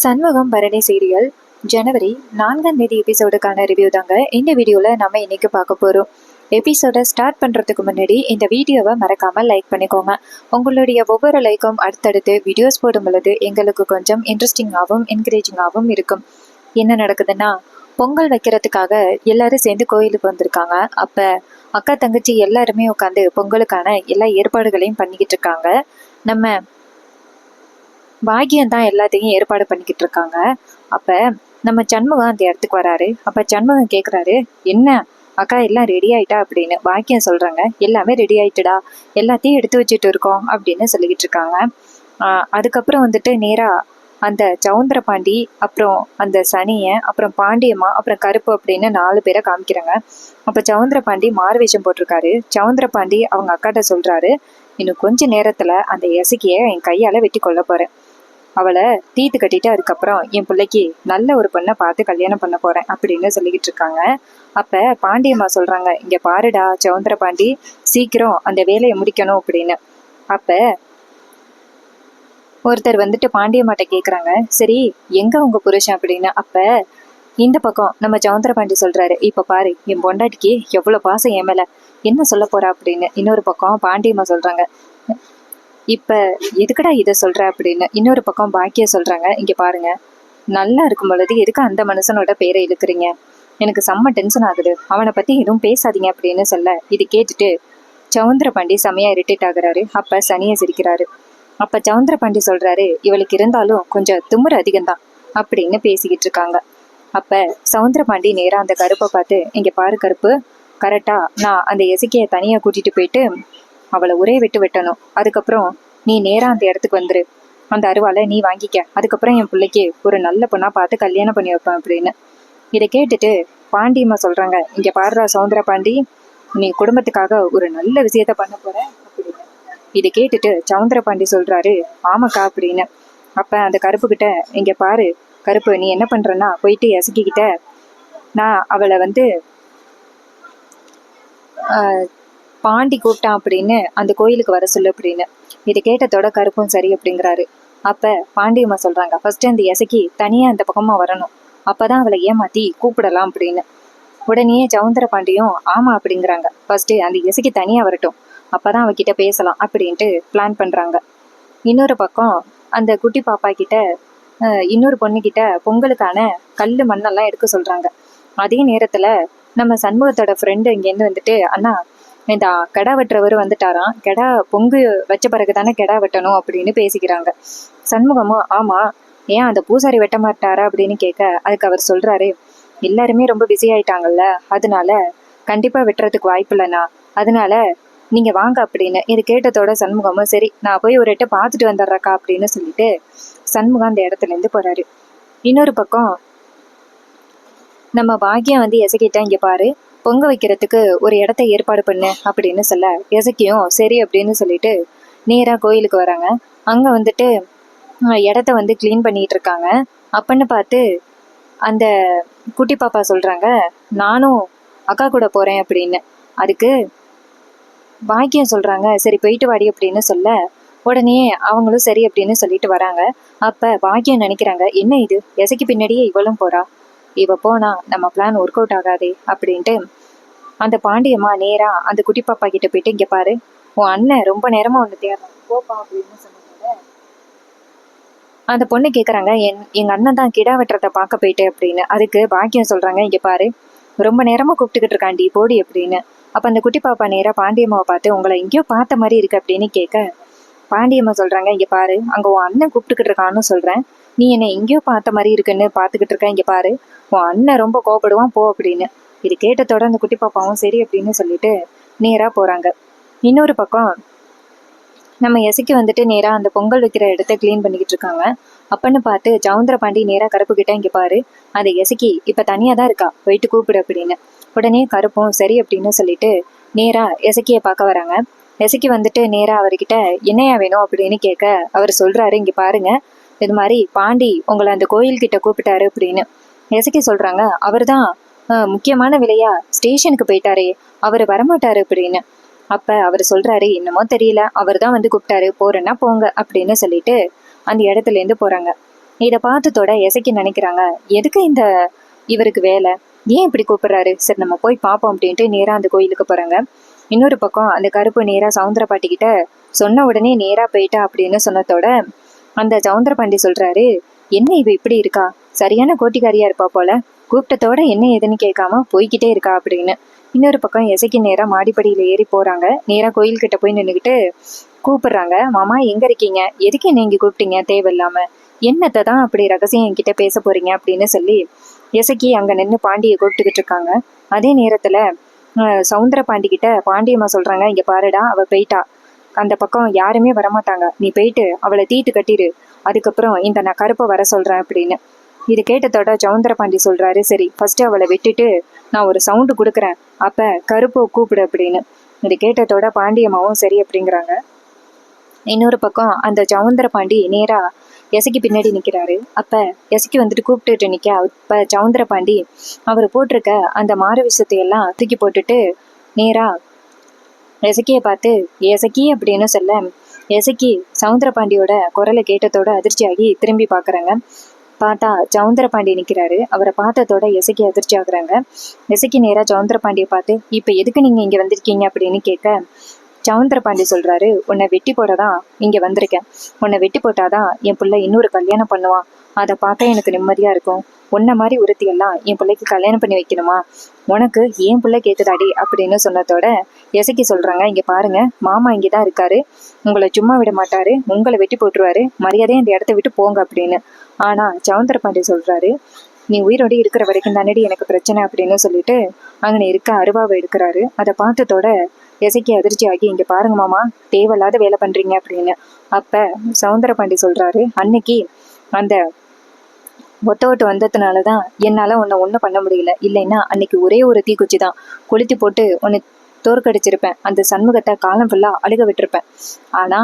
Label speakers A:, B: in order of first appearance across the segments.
A: Shanmugam Bharani serial ஜனவரி 4ஆம் தேதி எபிசோடுக்கான review தாங்க இந்த வீடியோவில் நம்ம இன்னைக்கு பார்க்க போகிறோம். எபிசோடை ஸ்டார்ட் பண்ணுறதுக்கு முன்னாடி இந்த வீடியோவை மறக்காமல் லைக் பண்ணிக்கோங்க. உங்களுடைய ஒவ்வொரு லைக்கும் அடுத்தடுத்து வீடியோஸ் போடும் பொழுது எங்களுக்கு கொஞ்சம் இன்ட்ரெஸ்டிங்காகவும் என்கரேஜிங்காகவும் இருக்கும். என்ன நடக்குதுன்னா, பொங்கல் வைக்கிறதுக்காக எல்லாரும் சேர்ந்து கோயிலுக்கு வந்திருக்காங்க. அப்போ அக்கா தங்கச்சி எல்லாருமே உட்காந்து பொங்கலுக்கான எல்லா ஏற்பாடுகளையும் பண்ணிக்கிட்டு இருக்காங்க. நம்ம பாக்கியம் தான் எல்லாத்தையும் ஏற்பாடு பண்ணிக்கிட்டு இருக்காங்க. அப்ப நம்ம சண்முகம் அந்த இடத்துக்கு வராரு. அப்ப சண்முகம் கேக்குறாரு, என்ன அக்கா எல்லாம் ரெடி ஆயிட்டா அப்படின்னு. பாக்கியம் சொல்றாங்க, எல்லாமே ரெடி ஆயிட்டுடா, எல்லாத்தையும் எடுத்து வச்சுட்டு இருக்கோம் அப்படின்னு சொல்லிக்கிட்டு இருக்காங்க. அதுக்கப்புறம் வந்துட்டு நேரா அந்த சவுந்தர பாண்டி, அப்புறம் அந்த சனிய, அப்புறம் பாண்டியம்மா, அப்புறம் கருப்பு அப்படின்னு 4 பேரை காமிக்கிறாங்க. அப்ப சவுந்தர பாண்டி மாறுவேஷம் போட்டிருக்காரு. சவுந்தர பாண்டி அவங்க அக்காட்ட சொல்றாரு, இன்னும் கொஞ்ச நேரத்துல அந்த எசக்கிய என் கையால வெட்டி கொல்ல போறேன். அவளை தீத்து கட்டிட்டு அதுக்கப்புறம் என் பிள்ளைக்கு நல்ல ஒரு பொண்ணை பார்த்து கல்யாணம் பண்ண போறேன் அப்படின்னு சொல்லிக்கிட்டு இருக்காங்க. அப்ப பாண்டியம்மா சொல்றாங்க, இங்க பாருடா சவுந்தர பாண்டி, சீக்கிரம் அந்த வேலையை முடிக்கணும் அப்படின்னு. அப்ப ஒருத்தர் வந்துட்டு பாண்டியம்மாட்ட கேக்குறாங்க, சரி எங்க உங்க புருஷன் அப்படின்னு. அப்ப இந்த பக்கம் நம்ம சவுந்தர பாண்டி சொல்றாரு, இப்ப பாரு என் பொண்டாட்டிக்கு எவ்வளவு பாசம் என் மேல, என்ன சொல்ல போறா அப்படின்னு. இன்னொரு பக்கம் பாண்டியம்மா சொல்றாங்க, இப்ப எதுக்கடா இதை சொல்ற அப்படின்னு. இன்னொரு பக்கம் பாக்கிய சொல்றாங்க, இங்க பாருங்க, நல்லா இருக்கும் பொழுது எதுக்கு அந்த மனுஷனோட பேரை இழுக்கிறீங்க, எனக்கு செம்ம டென்ஷன் ஆகுது, அவனை பத்தி எதுவும் பேசாதீங்க அப்படின்னு சொல்ல, இது கேட்டுட்டு சவுந்தர பாண்டி செமையா இரிட்டேட் ஆகுறாரு. அப்ப சனியை சிரிக்கிறாரு. அப்ப சவுந்தர பாண்டி சொல்றாரு, இவளுக்கு இருந்தாலும் கொஞ்சம் திமிரு அதிகம்தான் அப்படின்னு பேசிக்கிட்டு இருக்காங்க. அப்ப சவுந்தர பாண்டி நேரா அந்த கருப்பை பார்த்து, இங்க பாரு கருப்பு, கரெக்டா நான் அந்த எசக்கிய தனியா கூட்டிட்டு போயிட்டு அவளை ஒரே வெட்டணும். அதுக்கப்புறம் நீ நேரா அந்த இடத்துக்கு வந்துரு, அந்த அருவாலை நீ வாங்கிக்க, அதுக்கப்புறம் என் பிள்ளைக்கு ஒரு நல்ல பொண்ணா பார்த்து கல்யாணம் பண்ணி வைப்பேன் அப்படின்னு. இதை கேட்டுட்டு பாண்டியம்மா சொல்றாங்க, இங்க பாடுறா சவுந்தர பாண்டி, நீ குடும்பத்துக்காக ஒரு நல்ல விஷயத்த பண்ண போற அப்படின்னு. இதை கேட்டுட்டு சவுந்தர பாண்டி சொல்றாரு, ஆமாக்கா அப்படின்னு. அப்ப அந்த கருப்பு கிட்ட, இங்க பாரு கருப்பு, நீ என்ன பண்றன்னா போயிட்டு எசக்கிக்கிட்ட நான் அவளை வந்து பாண்டி கூப்பிட்டான் அப்படின்னு அந்த கோயிலுக்கு வர சொல்லு அப்படின்னு. இதை கேட்டதோட கருப்பும் சரி அப்படிங்கிறாரு. அப்ப பாண்டியம்மா சொல்றாங்க, ஃபர்ஸ்ட் அந்த எசக்கி தனியா அந்த பக்கமா வரணும், அப்பதான் அவளை ஏமாத்தி கூப்பிடலாம் அப்படின்னு. உடனே சவுந்தர பாண்டியும் ஆமா அப்படிங்கிறாங்க, ஃபர்ஸ்ட் அந்த எசக்கி தனியா வரட்டும், அப்பதான் அவகிட்ட பேசலாம் அப்படின்ட்டு பிளான் பண்றாங்க. இன்னொரு பக்கம் அந்த குட்டி பாப்பா கிட்ட இன்னொரு பொண்ணுகிட்ட பொங்கலுக்கான கல்லு மண்ணெல்லாம் எடுக்க சொல்றாங்க. அதே நேரத்துல நம்ம சண்முகத்தோட ஃப்ரெண்டு இங்கேருந்து வந்துட்டு, அண்ணா இந்த கெடா வெட்டுறவர் வந்துட்டாராம், கெடா பொங்கு வச்ச பிறகுதானே கெடா வெட்டணும் அப்படின்னு பேசிக்கிறாங்க. சண்முகமும் ஆமா, ஏன் அந்த பூசாரி வெட்ட மாட்டாரா அப்படின்னு கேட்க, அதுக்கு அவர் சொல்றாரு, எல்லாருமே ரொம்ப பிஸி ஆயிட்டாங்கல்ல, அதனால கண்டிப்பா வெட்டுறதுக்கு வாய்ப்பு இல்லைண்ணா, அதனால நீங்க வாங்க அப்படின்னு. இது கேட்டதோட சண்முகமும் சரி நான் போய் ஒரு எட்டு பார்த்துட்டு வந்துடுறக்கா அப்படின்னு சொல்லிட்டு சண்முகம் அந்த இடத்துல இருந்து போறாரு. இன்னொரு பக்கம் நம்ம பாக்கியம் வந்து எசக்கிட்ட, இங்க பாரு பொங்க வைக்கிறதுக்கு ஒரு இடத்த ஏற்பாடு பண்ணு அப்படின்னு சொல்ல, எசக்கியும் சரி அப்படின்னு சொல்லிட்டு நேரா கோயிலுக்கு வராங்க. அங்க வந்துட்டு இடத்த வந்து கிளீன் பண்ணிட்டு இருக்காங்க. அப்பன்னு பார்த்து அந்த குட்டி பாப்பா சொல்றாங்க, நானும் அக்கா கூட போறேன் அப்படின்னு. அதுக்கு பாக்கியம் சொல்றாங்க, சரி போயிட்டு வாடி அப்படின்னு சொல்ல, உடனே அவங்களும் சரி அப்படின்னு சொல்லிட்டு வராங்க. அப்ப பாக்கியம் நினைக்கிறாங்க, என்ன இது எசக்கி பின்னாடியே இவளும் போறா, இவ போனா நம்ம பிளான் ஒர்க் அவுட் ஆகாதே அப்படின்ட்டு அந்த பாண்டியம்மா நேரா அந்த குட்டி பாப்பா கிட்ட போயிட்டு, இங்க பாரு உன் அண்ணன் ரொம்ப நேரமா ஒண்ணு தேடுறான், போப்பா அப்படின்னு சொன்னதோட அந்த பொண்ணு கேக்குறாங்க, எங்க அண்ணன் தான் கிடா வெட்டுறத பார்க்க போயிட்டு அப்படின்னு. அதுக்கு பாக்கியம் சொல்றாங்க, இங்க பாரு ரொம்ப நேரமா கூப்பிட்டுக்கிட்டு இருக்காண்டி போடி அப்படின்னு. அப்ப அந்த குட்டி பாப்பா நேரா பாண்டியம்மாவை பார்த்து, உங்களை எங்கேயோ பார்த்த மாதிரி இருக்கு அப்படின்னு கேட்க, பாண்டியம்மா சொல்றாங்க, இங்க பாரு அங்க உன் அண்ணன் கூப்பிட்டுக்கிட்டு இருக்கான்னு சொல்றேன், நீ என்ன எங்கேயோ பார்த்த மாதிரி இருக்குன்னு பாத்துக்கிட்டு இருக்க, இங்க பாரு உன் அண்ணன் ரொம்ப கோபப்படுவான் போ அப்படின்னு. இது கேட்டதோட அந்த குட்டி பாப்பாவும் சரி அப்படின்னு சொல்லிட்டு நேரா போறாங்க. இன்னொரு பக்கம் நம்ம எசக்கி வந்துட்டு நேரா அந்த பொங்கல் வைக்கிற இடத்த கிளீன் பண்ணிக்கிட்டு இருக்காங்க. அப்பன்னு பார்த்து சவுந்தர பாண்டி நேரா கருப்பு கிட்ட, இங்க பாரு அந்த எசக்கி இப்ப தனியா தான் இருக்கா, போயிட்டு கூப்பிடு அப்படின்னு. உடனே கருப்பும் சரி அப்படின்னு சொல்லிட்டு நேரா எசக்கிய பார்க்க வராங்க. எசக்கி வந்துட்டு நேரா அவர்கிட்ட என்னையா வேணும் அப்படின்னு கேட்க, அவர் சொல்றாரு, இங்க பாருங்க இது மாதிரி பாண்டி உங்களை அந்த கோயில் கிட்ட கூப்பிட்டாரு அப்படின்னு. எசக்கி சொல்றாங்க, அவர் தான் முக்கியமான விலையா ஸ்டேஷனுக்கு போயிட்டாரே, அவர் வரமாட்டாரு அப்படின்னு. அப்ப அவர் சொல்றாரு, என்னமோ தெரியல, அவர் தான் வந்து கூப்பிட்டாரு, போறேன்னா போங்க அப்படின்னு சொல்லிட்டு அந்த இடத்துல இருந்து போறாங்க. இதை பார்த்ததோட எசக்கி நினைக்கிறாங்க, எதுக்கு இந்த இவருக்கு வேலை, ஏன் இப்படி கூப்பிடுறாரு, சரி நம்ம போய் பார்ப்போம் அப்படின்ட்டு நேரா அந்த கோயிலுக்கு போறாங்க. இன்னொரு பக்கம் அந்த கருப்பு நேரா சவுந்தர பாட்டி கிட்ட சொன்ன உடனே நேரா போயிட்டா அப்படின்னு சொன்னதோட அந்த சவுந்தர பாண்டி சொல்றாரு, என்ன இவ இப்படி இருக்கா, சரியான கோட்டிக்காரியா இருப்பா போல, கூப்பிட்டத்தோட என்ன ஏதுன்னு கேட்காம போய்கிட்டே இருக்கா அப்படின்னு. இன்னொரு பக்கம் எசக்கி நேரா மாடிப்படியில ஏறி போறாங்க. நேரா கோயில்கிட்ட போய் நின்றுக்கிட்டு கூப்பிடுறாங்க, மாமா எங்க இருக்கீங்க, எதுக்கு என்ன இங்க கூப்பிட்டீங்க தேவையில்லாம, என்னத்தை தான் அப்படி ரகசியம் என்கிட்ட பேச போறீங்க அப்படின்னு சொல்லி எசக்கி அங்க நின்று பாண்டியை கூப்பிட்டுக்கிட்டு இருக்காங்க. அதே நேரத்துல சவுந்தர பாண்டி கிட்ட பாண்டியம்மா சொல்றாங்க, இங்க பாருடா அவ போயிட்டா, அந்த பக்கம் யாருமே வரமாட்டாங்க, நீ போயிட்டு அவளை தீட்டு கட்டிடு, அதுக்கப்புறம் இந்த நான் கருப்பை வர சொல்றேன் அப்படின்னு. இது கேட்டதோட சவுந்தர பாண்டி சொல்றாரு, சரி ஃபர்ஸ்ட் அவளை விட்டுட்டு நான் ஒரு சவுண்டு கொடுக்குறேன், அப்ப கருப்பை கூப்பிடு அப்படின்னு. இது கேட்டதோட பாண்டியம்மாவும் சரி அப்படிங்கிறாங்க. இன்னொரு பக்கம் அந்த சவுந்தர பாண்டி நேரா எசக்கி பின்னாடி நிக்கிறாரு. அப்ப எசக்கி வந்துட்டு கூப்பிட்டுட்டு நிக்க, அப்ப சவுந்தர பாண்டி அவர் போட்டிருக்க அந்த மாறு விஷயத்தை எல்லாம் தூக்கி போட்டுட்டு நேரா எசக்கியை பார்த்து எசக்கி அப்படின்னு சொல்ல, எசக்கி சவுந்தர பாண்டியோட குரலை கேட்டதோட அதிர்ச்சியாகி திரும்பி பாக்குறாங்க. பார்த்தா சவுந்தர பாண்டி நிக்கிறாரு. அவரை பார்த்ததோட எசக்கி அதிர்ச்சி ஆகுறாங்க. எசக்கி நேரா சவுந்தர பாண்டியை பார்த்து, இப்ப எதுக்கு நீங்க இங்க வந்திருக்கீங்க அப்படின்னு கேட்க, சவுந்தர பாண்டி சொல்றாரு, உன்னை வெட்டி போடதான் இங்க வந்திருக்கேன், உன்னை வெட்டி போட்டாதான் என் பிள்ளை இன்னொரு கல்யாணம் பண்ணுவான், அதை பார்க்க எனக்கு நிம்மதியா இருக்கும், உன்ன மாதிரி ஒருத்தியெல்லாம் என் பிள்ளைக்கு கல்யாணம் பண்ணி வைக்கணுமா, உனக்கு ஏன் பிள்ளை கேட்குதாடி அப்படின்னு சொன்னதோட எசக்கி சொல்றாங்க, இங்க பாருங்க மாமா இங்கதான் இருக்காரு, உங்களை சும்மா விட மாட்டாரு, உங்களை வெட்டி போட்டுருவாரு, மரியாதையை இந்த இடத்த விட்டு போங்க அப்படின்னு. ஆனா சவுந்தர பாண்டி சொல்றாரு, நீ உயிரோடு இருக்கிற வரைக்கும் தானடி எனக்கு பிரச்சனை அப்படின்னு சொல்லிட்டு அங்கே இருக்க அருவாவை எடுக்கிறாரு. அதை பார்த்ததோட எசக்கி அதிர்ச்சி ஆகி, இங்க பாருங்க மாமா தேவையில்லாத வேலை பண்றீங்க அப்படின்னு. அப்ப சவுந்தர பாண்டி சொல்றாரு, அன்னைக்கு அந்த ஒத்த வந்ததுனாலதான் என்னால உன்னை ஒன்றும் பண்ண முடியல, இல்லைன்னா அன்னைக்கு ஒரே ஒரு தீக்குச்சி தான் கொளுத்தி போட்டு உன்னை தோற்கடிச்சிருப்பேன், அந்த சண்முகத்தை காலம் ஃபுல்லா அழுக விட்டுருப்பேன். ஆனா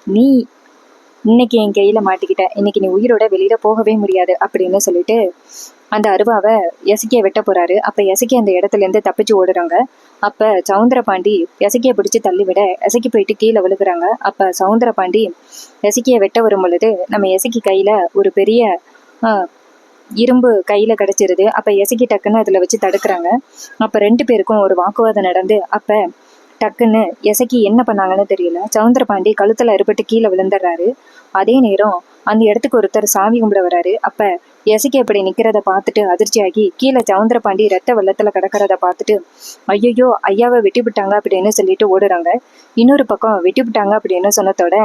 A: நீ இன்னைக்கு என் கையில மாட்டிக்கிட்ட, இன்னைக்கு நீ உயிரோட வெளியில போகவே முடியாது அப்படின்னு சொல்லிட்டு அந்த அருவாவை எசக்கிய வெட்ட போறாரு. அப்ப எசக்கி அந்த இடத்துல இருந்து தப்பிச்சு ஓடுறாங்க. அப்ப சவுந்தர பாண்டி எசக்கிய பிடிச்சு தள்ளி விட எசக்கி போயிட்டு கீழே விழுகுறாங்க. அப்ப சவுந்தர பாண்டி எசக்கிய வெட்ட வரும் பொழுது நம்ம எசக்கி கையில ஒரு பெரிய இரும்பு கையில கிடைச்சிருது. அப்ப எசக்கி டக்குன்னு அதுல வச்சு தடுக்கிறாங்க. அப்ப ரெண்டு பேருக்கும் ஒரு வாக்குவாதம் நடந்து அப்ப டக்குன்னு எசக்கி என்ன பண்ணாங்கன்னு தெரியல, சவுந்தர பாண்டி கழுத்துல அறுபட்டு கீழே விழுந்துடுறாரு. அதே நேரம் அந்த இடத்துக்கு ஒருத்தர் சாமி கும்பிட வர்றாரு. அப்ப எசக்கி அப்படி நிக்கிறத பார்த்துட்டு அதிர்ச்சியாகி கீழே சவுந்தர பாண்டி ரத்த வெள்ளத்துல கிடக்கிறத பார்த்துட்டு ஐயோ ஐயாவை வெட்டி விட்டாங்க அப்படின்னு சொல்லிட்டு ஓடுறாங்க. இன்னொரு பக்கம் வெட்டி விட்டாங்க அப்படின்னு சொன்னதோட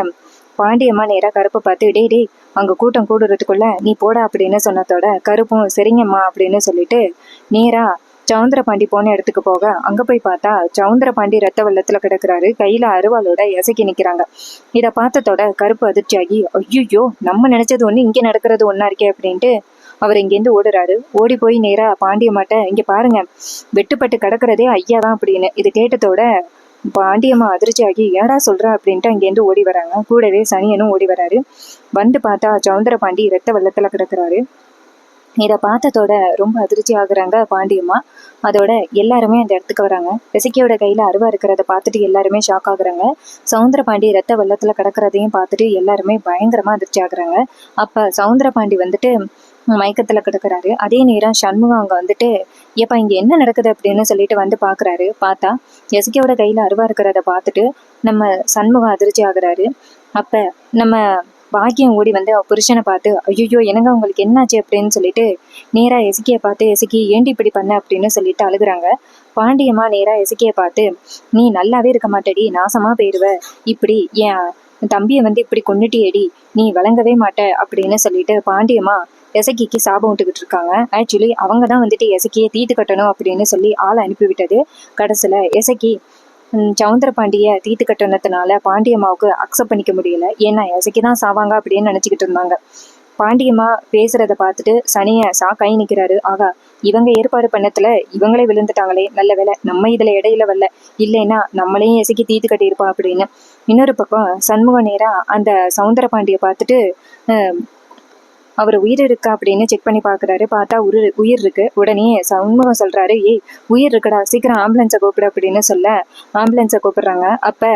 A: பாண்டியம்மா நேரா கருப்பை பார்த்து, டே டே அங்க கூட்டம் கூடுறதுக்குள்ள நீ போடா அப்படின்னு சொன்னதோட கருப்பும் சரிங்கம்மா அப்படின்னு சொல்லிட்டு நேரா சவுந்தர பாண்டி போன இடத்துக்கு போக அங்க போய் பார்த்தா சவுந்தர பாண்டி ரத்த வெள்ளத்துல கிடக்குறாரு. கையில அருவாளோட எசக்கி நிக்கிறாங்க. இதை பார்த்ததோட கருப்பு அதிர்ச்சியாகி, ஐயோ நம்ம நினைச்சது ஒண்ணு இங்க நடக்கிறது ஒன்னா இருக்கே அப்படின்ட்டு அவர் இங்கேருந்து ஓடுறாரு. ஓடி போய் நேரா பாண்டியம்மாட்ட, இங்க பாருங்க வெட்டுப்பட்டு கிடக்குறதே ஐயா தான் அப்படின்னு. இது கேட்டதோட பாண்டியம்மா அதிர்ச்சியாகி, ஏடா சொல்ற அப்படின்ட்டு அங்கேருந்து ஓடி வராங்க. கூடவே சனியனும் ஓடி வராரு. வந்து பார்த்தா சவுந்தர பாண்டி ரத்த வெள்ளத்துல கிடக்குறாரு. இதை பார்த்ததோட ரொம்ப அதிர்ச்சி ஆகுறாங்க பாண்டியம்மா. அதோட எல்லாருமே அந்த இடத்துக்கு வராங்க. எசக்கியோட கையில அருவா இருக்கிறத பார்த்துட்டு எல்லாருமே ஷாக் ஆகுறாங்க. சவுந்தர பாண்டி ரத்த வெள்ளத்துல கிடக்கிறதையும் பார்த்துட்டு எல்லாருமே பயங்கரமா அதிர்ச்சி ஆகுறாங்க. அப்ப சவுந்தர பாண்டி வந்துட்டு மயக்கத்துல கிடக்குறாரு. அதே நேரம் சண்முகம் அங்க வந்துட்டு, ஏப்பா இங்க என்ன நடக்குது அப்படின்னு சொல்லிட்டு வந்து பாக்குறாரு. பார்த்தா எசக்கியோட கையில அருவா இருக்கிறத பார்த்துட்டு நம்ம சண்முகம் அதிர்ச்சி ஆகுறாரு. அப்ப நம்ம பாக்கியம் ஓடி வந்து அவ புருஷனை பார்த்து, ஐயோ என்னங்க உங்களுக்கு என்னாச்சு அப்படின்னு சொல்லிட்டு நேரா எசக்கியை பார்த்து, எசக்கி ஏண்டி இப்படி பண்ண அப்படின்னு சொல்லிட்டு அழுகுறாங்க. பாண்டியம்மா நேரா எசக்கியை பார்த்து, நீ நல்லாவே இருக்க மாட்டேடி, நாசமா போயிருவ, இப்படி என் தம்பியை வந்து இப்படி கொன்னுட்டியேடி, நீ வழங்கவே மாட்ட அப்படின்னு சொல்லிட்டு பாண்டியம்மா எசக்கிக்கு சாபம் விட்டுக்கிட்டு இருக்காங்க. ஆக்சுவலி அவங்க தான் வந்துட்டு எசக்கியை தீத்து கட்டணும் அப்படின்னு சொல்லி ஆளை அனுப்பிவிட்டது. கடைசியில எசக்கி சவுந்தர பாண்டிய தீத்து கட்டணத்தினால பாண்டியம்மாவுக்கு அக்செப்ட் பண்ணிக்க முடியல. ஏன்னா எசக்கி தான் சாவாங்க அப்படின்னு நினைச்சுக்கிட்டு இருந்தாங்க. பாண்டியம்மா பேசுறத பார்த்துட்டு சனிய சாக்காய் நிக்கிறாரு. ஆகா இவங்க ஏற்பாடு பண்ணத்துல இவங்களே விழுந்துட்டாங்களே, நல்ல வேலை நம்ம இதுல இடையில வரல, இல்லைன்னா நம்மளையும் எசக்கி தீத்து கட்டியிருப்போம் அப்படின்னு. இன்னொரு பக்கம் சண்முக நேரா அந்த சவுந்தர பாண்டிய பார்த்துட்டு அவர் உயிர் இருக்கா அப்படின்னு செக் பண்ணி பாக்குறாரு. பார்த்தா உயிர் இருக்கு. உடனே சண்முகம் சொல்றாரு, ஏய் உயிர் இருக்குடா, சீக்கிரம் ஆம்புலன்ஸை கூப்பிடு அப்படின்னு சொல்ல ஆம்புலன்ஸை கூப்பிடுறாங்க. அப்ப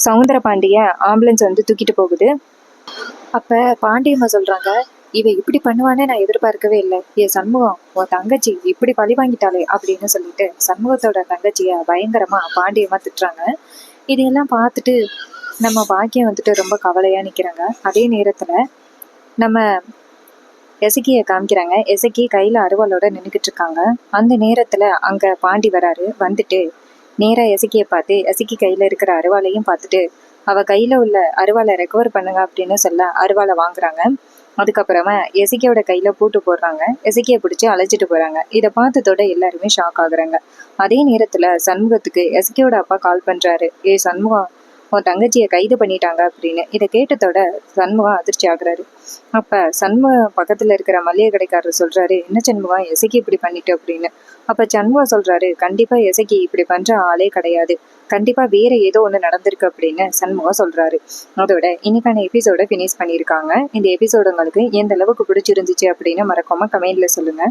A: சவுந்தர பாண்டிய ஆம்புலன்ஸ் வந்து தூக்கிட்டு போகுது. அப்ப பாண்டியம்மா சொல்றாங்க, இவ இப்படி பண்ணுவானே நான் எதிர்பார்க்கவே இல்லை. ஏ சண்முகம், உன் தங்கச்சி இப்படி பழி வாங்கிட்டாளே அப்படின்னு சொல்லிட்டு சண்முகத்தோட தங்கச்சிய பயங்கரமா பாண்டியமா திட்டுறாங்க. இதையெல்லாம் பார்த்துட்டு நம்ம பாக்கியம் வந்துட்டு ரொம்ப கவலையா நிக்கிறாங்க. அதே நேரத்துல நம்ம எசக்கியை காமிக்கிறாங்க. எசக்கி கையில அருவாளோட நின்றுக்கிட்டு இருக்காங்க. அந்த நேரத்துல அங்க பாண்டி வராரு. வந்துட்டு நேரா எசக்கியை பார்த்து எசக்கி கையில இருக்கிற அருவாளையும் பார்த்துட்டு அவ கையில உள்ள அருவாளை ரெக்கவர் பண்ணுங்க அப்படின்னு சொல்ல அருவாளை வாங்குறாங்க. அதுக்கப்புறமா எசக்கியோட கையில பூட்டு போடுறாங்க. எசக்கியை பிடிச்சி அழைச்சிட்டு போறாங்க. இதை பார்த்ததோட எல்லாருமே ஷாக் ஆகுறாங்க. அதே நேரத்துல சண்முகத்துக்கு எசக்கியோட அப்பா கால் பண்றாரு. ஏ சண்முகம், உன் தங்கச்சியை கைது பண்ணிட்டாங்க அப்படின்னு. இதை கேட்டதோட சண்முகம் அதிர்ச்சி ஆகுறாரு. அப்ப சண்முகம் பக்கத்துல இருக்கிற மளிகை கடைக்காரர் சொல்றாரு, என்ன சண்முகம் எசக்கி இப்படி பண்ணிட்டு அப்படின்னு. அப்ப சண்முகம் சொல்றாரு, கண்டிப்பா எசக்கி இப்படி பண்ற ஆளே கிடையாது, கண்டிப்பா வேற ஏதோ ஒண்ணு நடந்திருக்கு அப்படின்னு சண்முகம் சொல்றாரு. அதோட இன்னைக்கான எபிசோட ஃபினிஷ் பண்ணியிருக்காங்க. இந்த எபிசோடு உங்களுக்கு எந்த அளவுக்கு பிடிச்சிருந்துச்சு அப்படின்னு மறக்காம கமெண்ட்ல சொல்லுங்க.